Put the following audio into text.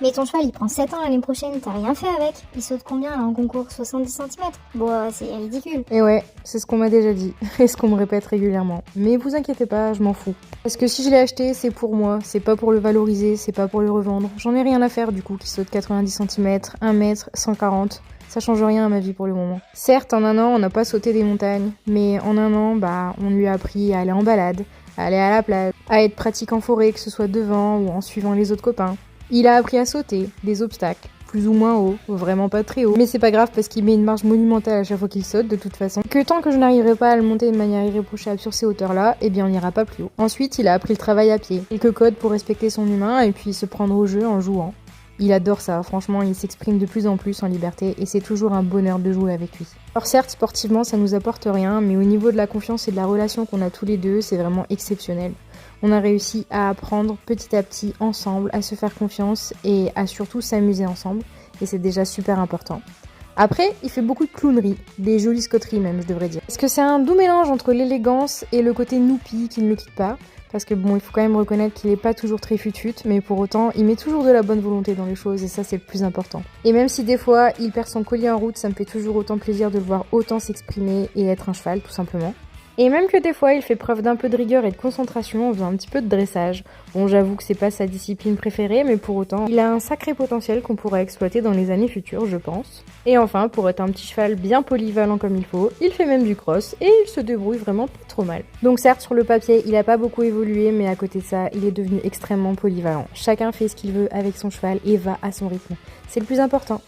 Mais ton cheval, il prend 7 ans l'année prochaine, t'as rien fait avec. Il saute combien là en concours? 70 centimètres. Bon, c'est ridicule. Et ouais, c'est ce qu'on m'a déjà dit, et ce qu'on me répète régulièrement. Mais vous inquiétez pas, je m'en fous. Parce que si je l'ai acheté, c'est pour moi, c'est pas pour le valoriser, c'est pas pour le revendre. J'en ai rien à faire du coup, qui saute 90 centimètres, 1 mètre, 140. Ça change rien à ma vie pour le moment. Certes, en un an, on n'a pas sauté des montagnes, mais en un an, on lui a appris à aller en balade, à aller à la plage, à être pratique en forêt, que ce soit devant ou en suivant les autres copains. Il a appris à sauter des obstacles, plus ou moins haut, vraiment pas très haut. Mais c'est pas grave parce qu'il met une marge monumentale à chaque fois qu'il saute de toute façon. Que tant que je n'arriverai pas à le monter de manière irréprochable sur ces hauteurs-là, eh bien on n'ira pas plus haut. Ensuite, il a appris le travail à pied, quelques codes pour respecter son humain et puis se prendre au jeu en jouant. Il adore ça, franchement, il s'exprime de plus en plus en liberté et c'est toujours un bonheur de jouer avec lui. Alors certes, sportivement, ça nous apporte rien, mais au niveau de la confiance et de la relation qu'on a tous les deux, c'est vraiment exceptionnel. On a réussi à apprendre petit à petit ensemble, à se faire confiance et à surtout s'amuser ensemble. Et c'est déjà super important. Après, il fait beaucoup de clowneries, des jolies scotteries même, je devrais dire. Parce que c'est un doux mélange entre l'élégance et le côté noupi qui ne le quitte pas. Parce que bon, il faut quand même reconnaître qu'il est pas toujours très futut, mais pour autant, il met toujours de la bonne volonté dans les choses et ça c'est le plus important. Et même si des fois il perd son collier en route, ça me fait toujours autant plaisir de le voir autant s'exprimer et être un cheval tout simplement. Et même que des fois, il fait preuve d'un peu de rigueur et de concentration en faisant un petit peu de dressage. Bon, j'avoue que c'est pas sa discipline préférée, mais pour autant, il a un sacré potentiel qu'on pourra exploiter dans les années futures, je pense. Et enfin, pour être un petit cheval bien polyvalent comme il faut, il fait même du cross et il se débrouille vraiment pas trop mal. Donc certes, sur le papier, il a pas beaucoup évolué, mais à côté de ça, il est devenu extrêmement polyvalent. Chacun fait ce qu'il veut avec son cheval et va à son rythme. C'est le plus important.